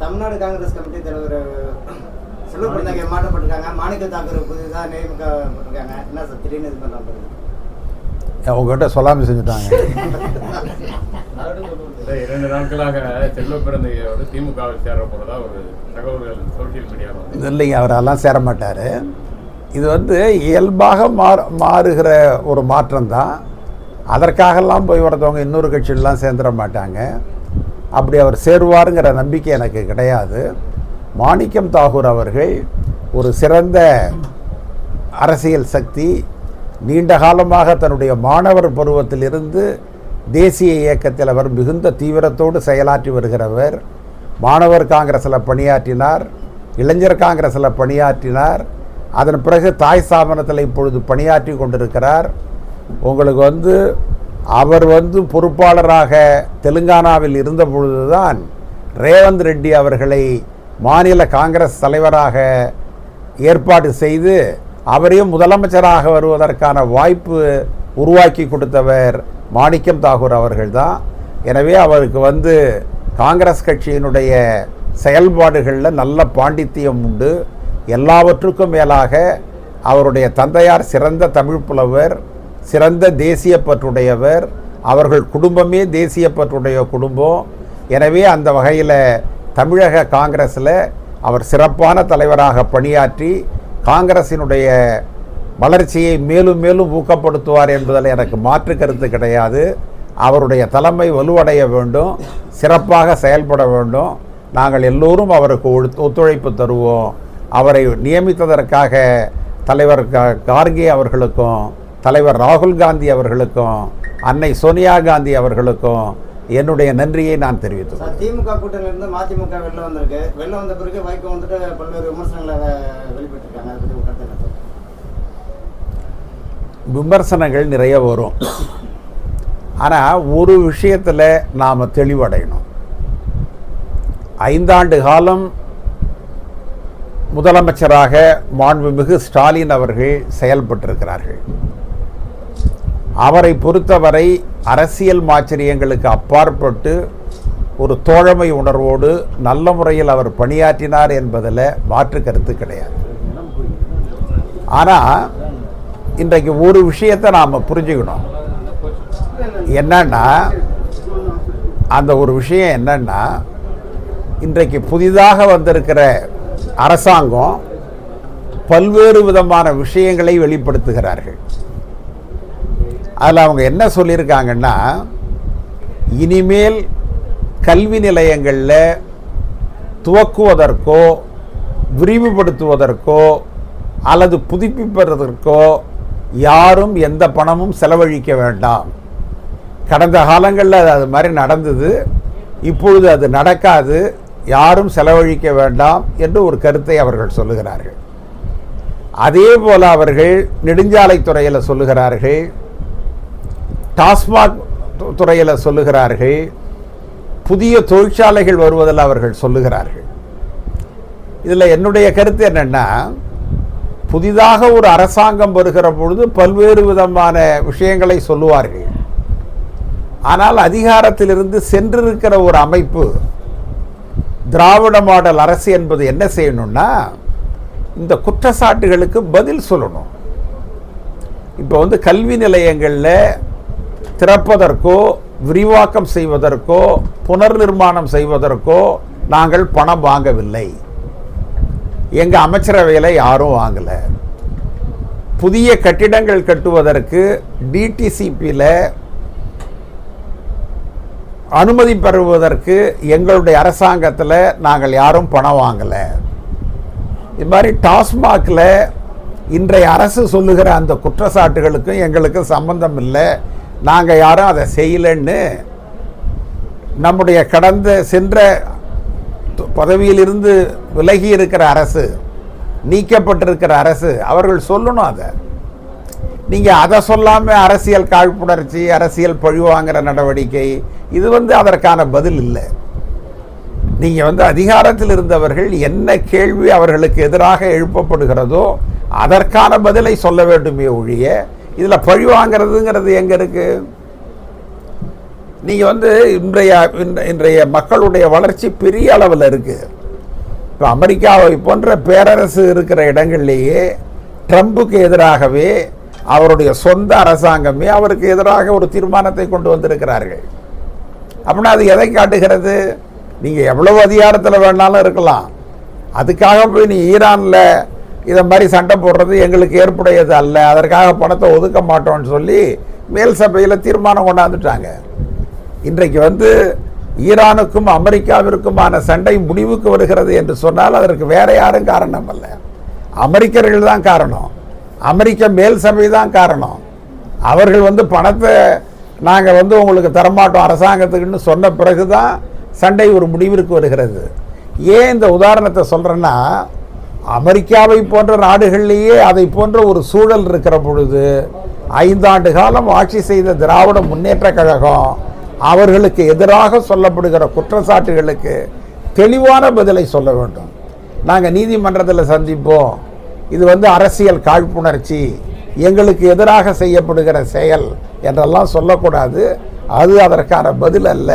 Tamil Nadu Congress committee தலைவர் செல்வப்பிரதாங்க மாற்றப்பட்டிருக்காங்க, மாணிக்க தாக்கூர் புதிதாக நியமிக்கப்பட்டிருக்காங்க. என்ன சார் திடீர்னு இது பண்ணுறாங்க? உங்ககிட்ட சொல்லாமல் செஞ்சுட்டாங்க. 2 நாட்களாக செல்வப்பிரந்தையோட திமுகவில் சேர போறதா ஒரு தகவல்கள் சோசியல் மீடியாவில். இல்லைங்க, அவரெல்லாம் சேர மாட்டார். இது இயல்பாக மாறுகிற ஒரு மாற்றம் தான். அதற்காகலாம் போய் வரதவங்க இன்னொரு கட்சியெல்லாம் சேர்ந்துட மாட்டாங்க. அப்படி அவர் சேருவாருங்கிற நம்பிக்கை எனக்கு கிடையாது. மாணிக்கம் தாகூர் அவர்கள் ஒரு சிறந்த அரசியல் சக்தி. நீண்ட காலமாக தன்னுடைய மாணவர் பருவத்திலிருந்து தேசிய இயக்கத்தில் அவர் மிகுந்த தீவிரத்தோடு செயலாற்றி வருகிறவர். மாணவர் காங்கிரஸில் பணியாற்றினார், இளைஞர் காங்கிரஸில் பணியாற்றினார். அதன் பிறகு தாய் ஸ்தாபனத்தில் இப்பொழுது பணியாற்றி கொண்டிருக்கிறார். உங்களுக்கு அவர் பொறுப்பாளராக தெலுங்கானாவில் இருந்த பொழுதுதான் ரேவந்த் ரெட்டி அவர்களை மாநில காங்கிரஸ் தலைவராக ஏற்பாடு செய்து அவரையும் முதலமைச்சராக வருவதற்கான வாய்ப்பு உருவாக்கி கொடுத்தவர் மாணிக்கம் தாகூர் அவர்கள்தான். எனவே அவருக்கு காங்கிரஸ் கட்சியினுடைய செயல்பாடுகளில் நல்ல பாண்டித்தியம் உண்டு. எல்லாவற்றுக்கும் மேலாக அவருடைய தந்தையார் சிறந்த தமிழ் புலவர், சிறந்த தேசியப்பற்றுடையவர். அவர்கள் குடும்பமே தேசியப்பற்றுடைய குடும்பம். எனவே அந்த வகையில் தமிழக காங்கிரஸில் அவர் சிறப்பான தலைவராக பணியாற்றி காங்கிரசினுடைய வளர்ச்சியை மேலும் மேலும் ஊக்கப்படுத்துவார் என்பதில் எனக்கு மாற்று கருத்து கிடையாது. அவருடைய தலைமை வலுவடைய வேண்டும், சிறப்பாக செயல்பட வேண்டும். நாங்கள் எல்லோரும் அவருக்கு ஒத்துழைப்பு தருவோம். அவரை நியமித்ததற்காக தலைவர் கார்கே அவர்களுக்கும் தலைவர் ராகுல் காந்தி அவர்களுக்கும் அன்னை சோனியா காந்தி அவர்களுக்கும் என்னுடைய நன்றியை நான் தெரிவித்தேன். திமுக கூட்டணியிலிருந்து மதிமுக வெளில வந்திருக்கு. வெளில வந்த பிறகு வைகோ பல்வேறு விமர்சனங்களை வெளிப்பட்டிருக்காங்க. விமர்சனங்கள் நிறைய வரும். ஆனால் ஒரு விஷயத்தில் நாம் தெளிவடையணும். 5 ஆண்டு காலம் முதலமைச்சராக மாண்புமிகு ஸ்டாலின் அவர்கள் செயல்பட்டிருக்கிறார்கள். அவரை பொறுத்தவரை அரசியல் மாச்சரியங்களுக்கு அப்பாற்பட்டு ஒரு தோழமை உணர்வோடு நல்ல முறையில் அவர் பணியாற்றினார் என்பதில் மாற்று கருத்து கிடையாது. ஆனால் இன்றைக்கு ஒரு விஷயத்தை நாம் புரிஞ்சுக்கணும். என்னன்னா, அந்த ஒரு விஷயம் என்னன்னா, இன்றைக்கு புதிதாக வந்திருக்கிற அரசாங்கம் பல்வேறு விதமான விஷயங்களை வெளிப்படுத்துகிறார்கள். அதில் அவங்க என்ன சொல்லியிருக்காங்கன்னா, இனிமேல் கல்வி நிலையங்களில் துவக்குவதற்கோ விரிவுபடுத்துவதற்கோ அல்லது புதுப்பிப்பதற்கோ யாரும் எந்த பணமும் செலவழிக்க வேண்டாம். கடந்த காலங்களில் அது மாதிரி நடந்தது, இப்பொழுது அது நடக்காது, யாரும் செலவழிக்க வேண்டாம் என்று ஒரு கருத்தை அவர்கள் சொல்லுகிறார்கள். அதே போல் அவர்கள் நெடுஞ்சாலைத்துறையில் சொல்லுகிறார்கள், டாஸ்மாக் துறையில் சொல்லுகிறார்கள், புதிய தொழிற்சாலைகள் வருவதில் அவர்கள் சொல்லுகிறார்கள். இதில் என்னுடைய கருத்து என்னென்னா, புதிதாக ஒரு அரசாங்கம் வருகிற பொழுது பல்வேறு விதமான விஷயங்களை சொல்லுவார்கள். ஆனால் அதிகாரத்திலிருந்து சென்றிருக்கிற ஒரு அமைப்பு, திராவிட மாடல் அரசு என்பது என்ன செய்யணும்னா, இந்த குற்றச்சாட்டுகளுக்கு பதில் சொல்லணும். இப்போ கல்வி நிலையங்களில் திறப்பதற்கோ விரிவாக்கம் செய்வதற்கோ புனர் நிர்மாணம் செய்வதற்கோ நாங்கள் பணம் வாங்கவில்லை. எங்கள் அமைச்சரவையில் யாரும் வாங்கலை. புதிய கட்டிடங்கள் கட்டுவதற்கு டிடிசிபியில் அனுமதி பெறுவதற்கு எங்களுடைய அரசாங்கத்தில் நாங்கள் யாரும் பணம் வாங்கலை. இது மாதிரி டாஸ்மாகில் இன்றைய அரசு சொல்லுகிற அந்த குற்றச்சாட்டுகளுக்கும் எங்களுக்கு சம்பந்தம் இல்லை, நாங்கள் யாரும் அதை செய்யலைன்னு நம்முடைய சென்ற பதவியிலிருந்து விலகி இருக்கிற அரசு, நீக்கப்பட்டிருக்கிற அரசு அவர்கள் சொல்லணும். அதை நீங்கள் அதை சொல்லாமல் அரசியல் காழ்ப்புணர்ச்சி, அரசியல் பழிவாங்கிற நடவடிக்கை, இது அதற்கான பதில் இல்லை. நீங்கள் அதிகாரத்தில் இருந்தவர்கள் என்ன கேள்வி அவர்களுக்கு எதிராக எழுப்பப்படுகிறதோ அதற்கான பதிலை சொல்ல வேண்டுமே ஒழிய இதில் பழி வாங்கிறதுங்கிறது எங்கே இருக்குது? நீங்கள் வந்து இன்றைய மக்களுடைய வளர்ச்சி பெரிய அளவில் இருக்குது. இப்போ அமெரிக்காவை போன்ற பேரரசு இருக்கிற இடங்கள்லேயே ட்ரம்புக்கு எதிராகவே அவருடைய சொந்த அரசாங்கமே அவருக்கு எதிராக ஒரு தீர்மானத்தை கொண்டு வந்திருக்கிறார்கள். அப்படின்னா அது எதை காட்டுகிறது? நீங்கள் எவ்வளவு அதிகாரத்தில் வேணாலும் இருக்கலாம், அதுக்காக போய் நீ ஈரானில் இதை மாதிரி சண்டை போடுறது எங்களுக்கு ஏற்புடையது அல்ல, அதற்காக பணத்தை ஒதுக்க மாட்டோம்னு சொல்லி மேல் சபையில் தீர்மானம் கொண்டாந்துட்டாங்க. இன்றைக்கு வந்து ஈரானுக்கும் அமெரிக்காவிற்குமான சண்டை முடிவுக்கு வருகிறது என்று சொன்னால் அதற்கு வேற யாரும் காரணம் அல்ல, அமெரிக்கர்கள் தான் காரணம், அமெரிக்க மேல் சபை தான் காரணம். அவர்கள் வந்து பணத்தை நாங்கள் வந்து உங்களுக்கு தரமாட்டோம் அரசாங்கத்துக்குன்னு சொன்ன பிறகு தான் சண்டை ஒரு முடிவிற்கு வருகிறது. ஏன் இந்த உதாரணத்தை சொல்கிறேன்னா, அமெரிக்காவை போன்ற நாடுகளிலேயே அதை போன்ற ஒரு சூழல் இருக்கிற பொழுது 5 ஆண்டு காலம் ஆட்சி செய்த திராவிட முன்னேற்ற கழகம் அவர்களுக்கு எதிராக சொல்லப்படுகிற குற்றச்சாட்டுகளுக்கு தெளிவான பதிலை சொல்ல வேண்டும். நாங்கள் நீதிமன்றத்தில் சந்திப்போம், இது வந்து அரசியல் காழ்ப்புணர்ச்சி, எங்களுக்கு எதிராக செய்யப்படுகிற செயல் என்றெல்லாம் சொல்லக்கூடாது. அது அதற்கான பதில் அல்ல.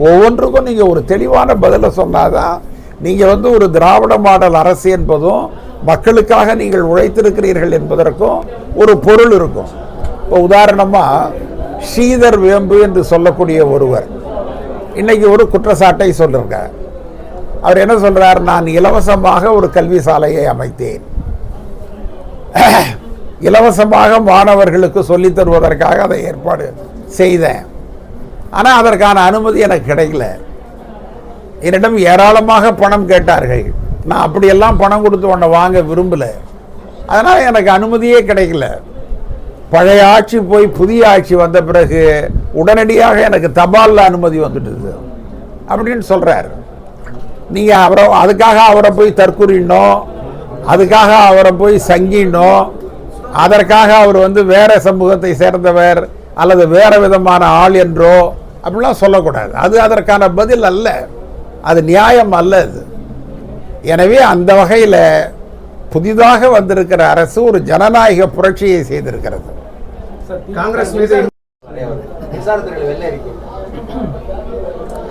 ஒவ்வொன்றுக்கும் நீங்கள் ஒரு தெளிவான பதிலை சொன்னாதான் நீங்கள் வந்து ஒரு திராவிட மாடல் அரசு என்பதும் மக்களுக்காக நீங்கள் உழைத்திருக்கிறீர்கள் என்பதற்கும் ஒரு பொருள் இருக்கும். இப்போ உதாரணமாக ஸ்ரீதர் வேம்பு என்று சொல்லக்கூடிய ஒருவர் இன்னைக்கு ஒரு குற்றச்சாட்டை சொல்லிருக்கார். அவர் என்ன சொல்றார்? நான் இலவசமாக ஒரு கல்வி சாலையை அமைத்தேன், இலவசமாக மாணவர்களுக்கு சொல்லித் தருவதற்காக அதை ஏற்பாடு செய்தேன், ஆனால் அதற்கான அனுமதி எனக்கு கிடைக்கல. என்னிடம் ஏராளமாக பணம் கேட்டார்கள், நான் அப்படியெல்லாம் பணம் கொடுத்து உன்னை வாங்க விரும்பல, அதனால் எனக்கு அனுமதியே கிடைக்கல. பழைய ஆட்சி போய் புதிய ஆட்சி வந்த பிறகு உடனடியாக எனக்கு தபாலில் அனுமதி வந்துடுது அப்படின்னு சொல்கிறார். நீங்கள் அதுக்காக அவரை போய் தற்கொறினோம், அதுக்காக அவரை போய் சங்கினோம், அதற்காக அவர் வந்து வேற சமூகத்தை சேர்ந்தவர் அல்லது வேற விதமான ஆள் என்றோ அப்படிலாம் சொல்லக்கூடாது. அது அதற்கான பதில் அல்ல, அது நியாயம் அல்ல. அது எனவே அந்த வகையில் புதிதாக வந்திருக்கிற அரசு ஒரு ஜனநாயக புரட்சியை செய்திருக்கிறது. காங்கிரஸ் மீது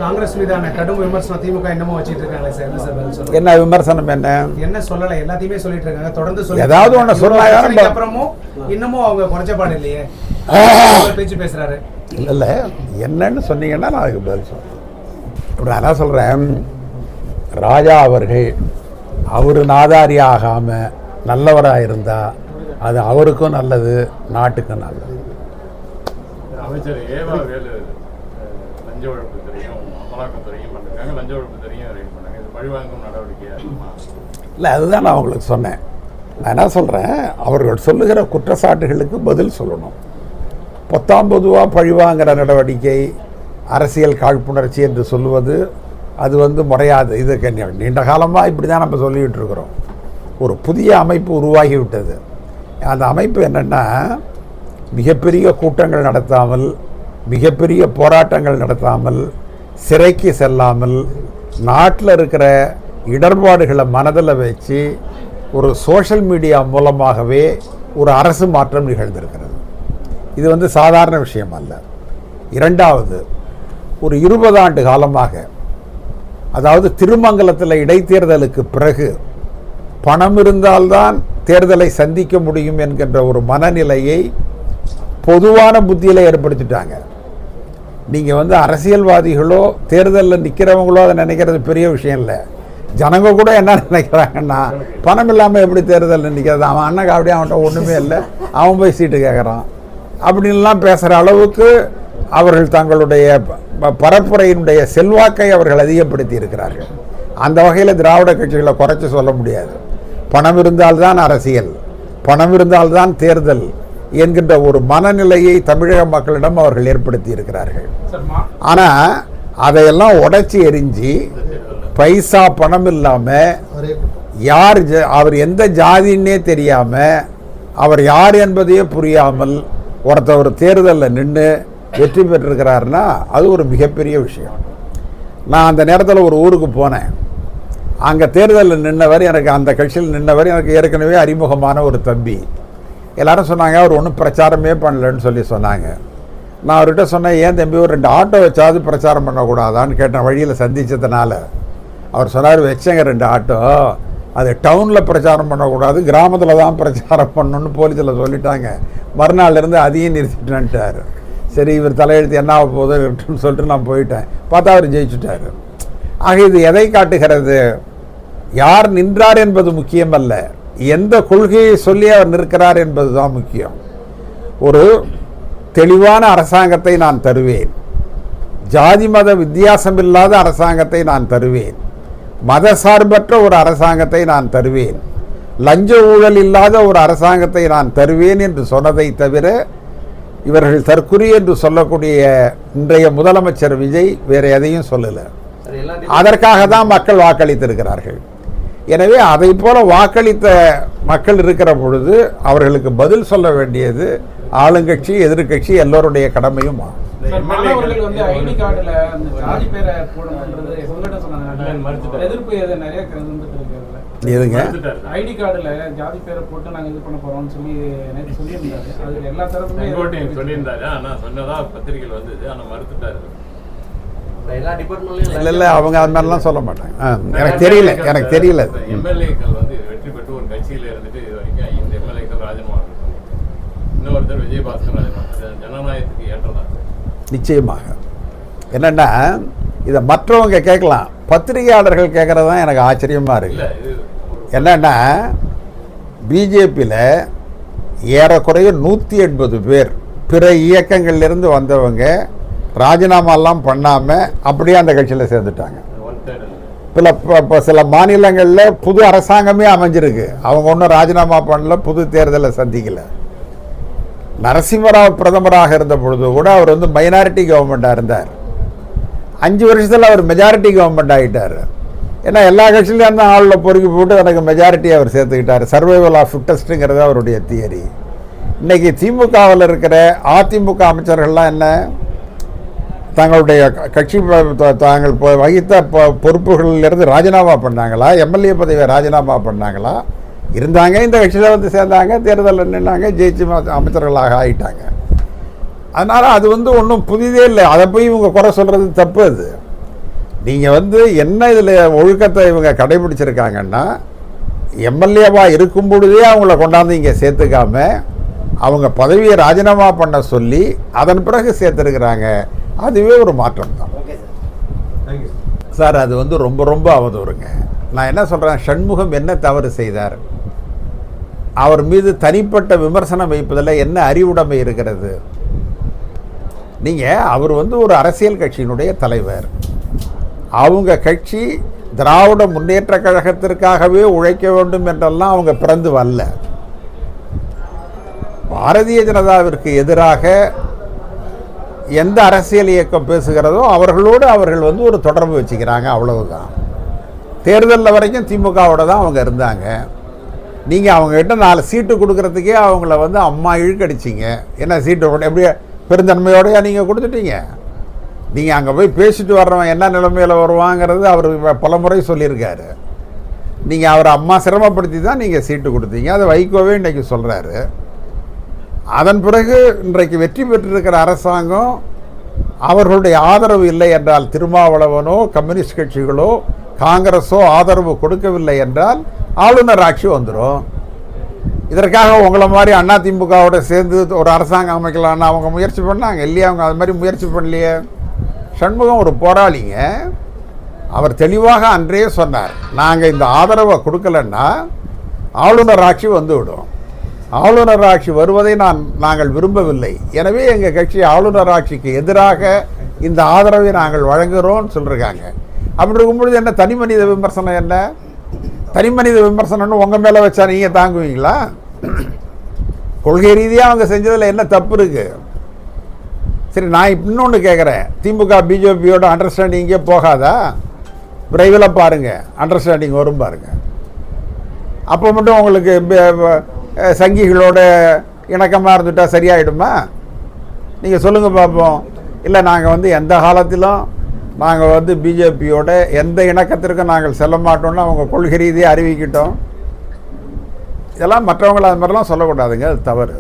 காங்கிரஸ் மீதான கடும் விமர்சனம் திமுக என்னமோ வச்சிட்டு இருக்காங்களே சார், என்ன சார் பதில் சொல்லுங்க? என்ன விமர்சனம்? என்ன சொல்லல, எல்லாத்தையுமே சொல்லிட்டு இருக்காங்க, தொடர்ந்து சொல்லி ஏதாவது ஒன்று சொன்னாங்க. அப்புறமும் இன்னமும் அவங்க குறைச்சபாடு இல்லையே, பேச்சு பேசுறாரு. இல்லை என்னன்னு சொன்னீங்கன்னா நான் அதுக்கு பதில் சொல்றேன். இப்படி நான் சொல்கிறேன், ராஜா அவர்கள் அவர் நாதாரி ஆகாமல் நல்லவராக இருந்தால் அது அவருக்கும் நல்லது, நாட்டுக்கும் நல்லது. அமைச்சர் ஏவா வேலு லஞ்ச ஒழிப்பு துறையும் அமலாக்கத்துறையும் பண்ணிருக்காங்க, லஞ்ச ஒழிப்பு துறையும் ரைட் பண்ணாங்க, இது பழிவாங்கும் நடவடிக்கையா இருக்குமா? இல்லை, அதுதான் நான் உங்களுக்கு சொன்னேன். நான் என்ன சொல்கிறேன், அவர்கள் சொல்லுகிற குற்றச்சாட்டுகளுக்கு பதில் சொல்லணும். பொத்தாம்பொதுவாக பழிவாங்கிற நடவடிக்கை, அரசியல் காழ்ப்புணர்ச்சி என்று சொல்லுவது அது வந்து முறையாது. இதுக்கு நீண்ட காலமாக இப்படி தான் நம்ம சொல்லிக்கிட்டு இருக்கிறோம். ஒரு புதிய அமைப்பு உருவாகிவிட்டது. அந்த அமைப்பு என்னென்னா, மிகப்பெரிய கூட்டங்கள் நடத்தாமல், மிகப்பெரிய போராட்டங்கள் நடத்தாமல், சிறைக்கு செல்லாமல், நாட்டில் இருக்கிற இடர்பாடுகளை மனதில் வச்சு ஒரு சோஷியல் மீடியா மூலமாகவே ஒரு அரசு மாற்றம் நிகழ்ந்திருக்கிறது. இது வந்து சாதாரண விஷயம் அல்ல. இரண்டாவது, ஒரு 20 ஆண்டு காலமாக, அதாவது திருமங்கலத்தில் இடைத்தேர்தலுக்கு பிறகு பணம் இருந்தால்தான் தேர்தலை சந்திக்க முடியும் என்கின்ற ஒரு மனநிலையை பொதுவான புத்தியில் ஏற்படுத்திட்டாங்க. நீங்கள் வந்து அரசியல்வாதிகளோ தேர்தலில் நிற்கிறவங்களோ அதை நினைக்கிறது பெரிய விஷயம் இல்லை. ஜனங்க கூட என்ன நினைக்கிறாங்கன்னா, பணம் இல்லாமல் எப்படி தேர்தலில் நிற்கிறது, அவன் அண்ணன் அப்படியே அவன்கிட்ட ஒன்றுமே இல்லை, அவன் போய் சீட்டு கேட்குறான் அப்படின்லாம் பேசுகிற அளவுக்கு அவர்கள் தங்களுடைய பரப்புரையினுடைய செல்வாக்கை அவர்கள் அதிகப்படுத்தி இருக்கிறார்கள். அந்த வகையில் திராவிட கட்சிகளை குறைச்சி சொல்ல முடியாது. பணம் இருந்தால்தான் அரசியல், பணம் இருந்தால்தான் தேர்தல் என்கின்ற ஒரு மனநிலையை தமிழக மக்களிடம் அவர்கள் ஏற்படுத்தி இருக்கிறார்கள். ஆனால் அதையெல்லாம் உடைச்சி எரிஞ்சு பைசா பணம் இல்லாமல், யார் அவர் எந்த ஜாதின்னே தெரியாமல், அவர் யார் என்பதையே புரியாமல் ஒருத்தவர் தேர்தலில் நின்று வெற்றி பெற்றிருக்கிறாருன்னா அது ஒரு மிகப்பெரிய விஷயம். நான் அந்த நேரத்தில் ஒரு ஊருக்கு போனேன். அங்கே தேர்தலில் நின்றவர், எனக்கு அந்த கட்சியில் நின்றவர் எனக்கு ஏற்கனவே அறிமுகமான ஒரு தம்பி. எல்லாரும் சொன்னாங்க அவர் ஒன்றும் பிரச்சாரமே பண்ணலன்னு சொல்லி சொன்னாங்க. நான் அவர்கிட்ட சொன்னேன், ஏன் தம்பி ஒரு 2 ஆட்டோ வச்சாவது பிரச்சாரம் பண்ணக்கூடாதான்னு கேட்டேன் வழியில் சந்தித்ததுனால. அவர் சொன்னார், வச்சேங்க 2 ஆட்டோ, அது டவுனில் பிரச்சாரம் பண்ணக்கூடாது, கிராமத்தில் தான் பிரச்சாரம் பண்ணணுன்னு போலீஸில் சொல்லிட்டாங்க. மறுநாள்லேருந்து அதையும் நிறுத்திட்டேன்ட்டார். சரி இவர் தலையெழுத்து என்ன ஆக போகுதுன்னு சொல்லிட்டு நான் போயிட்டேன். பார்த்தா அவர் ஜெயிச்சுட்டார். ஆக இது எதை காட்டுகிறது? யார் நின்றார் என்பது முக்கியமல்ல, எந்த கொள்கையை சொல்லி அவர் நிற்கிறார் என்பது தான் முக்கியம். ஒரு தெளிவான அரசாங்கத்தை நான் தருவேன், ஜாதி மத வித்தியாசமில்லாத அரசாங்கத்தை நான் தருவேன், மத சார்பற்ற ஒரு அரசாங்கத்தை நான் தருவேன், லஞ்ச ஊழல் இல்லாத ஒரு அரசாங்கத்தை நான் தருவேன் என்று சொன்னதை தவிர இவர்கள் தற்குறி என்று சொல்லக்கூடிய இன்றைய முதலமைச்சர் விஜய் வேறு எதையும் சொல்லலை. அதற்காக தான் மக்கள் வாக்களித்திருக்கிறார்கள். எனவே அதை போல வாக்களித்த மக்கள் இருக்கிற பொழுது அவர்களுக்கு பதில் சொல்ல வேண்டியது ஆளுங்கட்சி எதிர்கட்சி எல்லோருடைய கடமையும். மாணவர்கள் வந்து ஐடி கார்டுல அந்த ஜாதி பேரை போடணும்ன்றது உங்கள்கிட்ட சொன்னாங்க, எதிர்ப்பு நிறைய எதுங்க ஐடி கார்டுல ஜாதி பேரை போட்டு நாங்க இது பண்ண போறோம்னு சொல்லி நேற்று சொல்லியிருந்தாரு. அது எல்லா தரப்புமே சொல்லியிருந்தாரு. ஆனா சொன்னதா பத்திரிகைகள் வந்தது, ஆனா மறுத்துட்டாரு. இல்லை அவங்க அது மாதிரிலாம் சொல்ல மாட்டாங்க. எனக்கு தெரியல. எம்எல்ஏக்கள் வந்து வெற்றி பெற்று ஒரு கட்சியில் இருந்துட்டு இது வரைக்கும் இந்த எம்எல்ஏக்கள் ராஜினாமா, இன்னொருத்தர் விஜயபாஸ்கர் ராஜினாமா, ஜனநாயகத்துக்கு ஏற்றதா? நிச்சயமாக. என்னென்னா இதை மற்றவங்க கேட்கலாம், பத்திரிகையாளர்கள் கேட்குறது தான் எனக்கு ஆச்சரியமாக இருக்குது. என்னென்னா பிஜேபியில் ஏறக்குறைய 180 பேர் பிற இயக்கங்கள்லேருந்து வந்தவங்க ராஜினாமாலாம் பண்ணாமல் அப்படியே அந்த கட்சியில் சேர்ந்துட்டாங்க. இப்போ சில மாநிலங்களில் புது அரசாங்கமே அமைஞ்சிருக்கு, அவங்க ஒன்றும் ராஜினாமா பண்ணல, புது தேர்தலை சந்திக்கலை. நரசிம்மராவ் பிரதமராக இருந்த பொழுது கூட அவர் வந்து மைனாரிட்டி கவர்மெண்ட்டாக இருந்தார். 5 வருஷத்தில் அவர் மெஜாரிட்டி கவர்மெண்ட் ஆகிட்டார். ஏன்னா எல்லா கட்சியிலையும் அந்த ஆளில் பொறுக்கி போட்டு எனக்கு மெஜாரிட்டி அவர் சேர்த்துக்கிட்டார். சர்வைவல் ஆஃப் ஃபிட்டஸ்ட்டுங்கிறது அவருடைய தியரி. இன்றைக்கி திமுகவில் இருக்கிற அதிமுக அமைச்சர்கள்லாம் என்ன, தங்களுடைய கட்சி தாங்கள் வகித்த பொறுப்புகளிலிருந்து ராஜினாமா பண்ணாங்களா, எம்எல்ஏ பதவியை ராஜினாமா பண்ணாங்களா, இருந்தாங்க இந்த கட்சியில் வந்து சேர்ந்தாங்க, தேர்தலில் நின்னாங்க, ஜெயிச்சு அமைச்சர்களாக ஆகிட்டாங்க. அதனால் அது வந்து ஒன்றும் புதிதே இல்லை. அதை போய் இவங்க குறை சொல்கிறது தப்பு. அது நீங்கள் வந்து என்ன இதில் ஒழுக்கத்தை இவங்க கடைபிடிச்சிருக்காங்கன்னா, எம்எல்ஏவாக இருக்கும் பொழுதே அவங்கள கொண்டாந்து இங்கே சேர்த்துக்காம அவங்க பதவியை ராஜினாமா பண்ண சொல்லி அதன் பிறகு சேர்த்துருக்குறாங்க. அதுவே ஒரு மாற்றம் தான் சார். அது வந்து ரொம்ப ரொம்ப அவதூறுங்க. நான் என்ன சொல்கிறேன், சண்முகம் என்ன தவறு செய்தார்? அவர் மீது தனிப்பட்ட விமர்சனம் வைப்பதில் என்ன அறிவுடைமை இருக்கிறது? நீங்கள் அவர் வந்து ஒரு அரசியல் கட்சியினுடைய தலைவர். அவங்க கட்சி திராவிட முன்னேற்ற கழகத்திற்காகவே உழைக்க வேண்டும் என்றெல்லாம் அவங்க பிறந்து வரல. பாரதிய ஜனதாவிற்கு எதிராக எந்த அரசியல் இயக்கம் பேசுகிறதோ அவர்களோடு அவர்கள் வந்து ஒரு தொடர்பு வச்சுக்கிறாங்க, அவ்வளவுதான். தேர்தலில் வரைக்கும் திமுகவோட தான் அவங்க இருந்தாங்க. நீங்கள் அவங்ககிட்ட 4 சீட்டு கொடுக்கறதுக்கே அவங்கள வந்து அம்மா இழுக்கடிச்சிங்க. என்ன சீட்டு எப்படி பெருந்தன்மையோடையா நீங்கள் கொடுத்துட்டீங்க? நீங்கள் அங்கே போய் பேசிட்டு வர்றவன் என்ன நிலைமையில் வருவாங்கிறது அவர் பல முறை சொல்லியிருக்காரு. நீங்கள் அவரை அம்மா சிரமப்படுத்தி தான் நீங்கள் சீட்டு கொடுத்தீங்க. அதை வைகோவே இன்றைக்கி சொல்கிறாரு. அதன் பிறகு இன்றைக்கு வெற்றி பெற்றிருக்கிற அரசாங்கம் அவர்களுடைய ஆதரவு இல்லை என்றால், திருமாவளவனோ கம்யூனிஸ்ட் கட்சிகளோ காங்கிரஸோ ஆதரவு கொடுக்கவில்லை என்றால் ஆளுநர் ஆட்சி வந்துடும். இதற்காக உங்களை மாதிரி அதிமுகவோட சேர்ந்து ஒரு அரசாங்கம் அமைக்கலான்னு அவங்க முயற்சி பண்ணாங்க இல்லையா? அவங்க அது மாதிரி முயற்சி பண்ணலையே. சண்முகம் ஒரு போராளிங்க. அவர் தெளிவாக அன்றே சொன்னார், நாங்கள் இந்த ஆதரவை கொடுக்கலன்னா ஆளுநர் ஆட்சி வந்துவிடும். ஆளுநர் ஆட்சி வருவதை நாங்கள் விரும்பவில்லை. எனவே எங்கள் கட்சி ஆளுநர் ஆட்சிக்கு எதிராக இந்த ஆதரவை நாங்கள் வழங்குகிறோம்னு சொல்லியிருக்காங்க. அப்படி இருக்கும்பொழுது என்ன தனி மனித விமர்சனம்? என்ன தனி மனித விமர்சனம்னு உங்கள் மேலே வச்சா நீங்கள் தாங்குவீங்களா? கொள்கை ரீதியாக அவங்க செஞ்சதில் என்ன தப்பு இருக்குது? சரி, நான் இன்னொன்று கேட்குறேன், திமுக பிஜேபியோட அண்டர்ஸ்டாண்டிங்கே போகாதா? விரைவில் பாருங்கள், அண்டர்ஸ்டாண்டிங் வரும் பாருங்கள். அப்போ மட்டும் உங்களுக்கு சங்கிகளோட இணக்கமாக இருந்துட்டால் சரியாயிடுமா? நீங்கள் சொல்லுங்கள் பார்ப்போம். இல்லை, நாங்கள் வந்து எந்த காலத்திலும் நாங்கள் வந்து பிஜேபியோட எந்த இணக்கத்திற்கும் நாங்கள் செல்ல மாட்டோம்னு அவங்க கொள்கை ரீதியாக அறிவிக்கிட்டோம். இதெல்லாம் மற்றவங்களை அது மாதிரிலாம் சொல்லக்கூடாதுங்க, அது தவறு.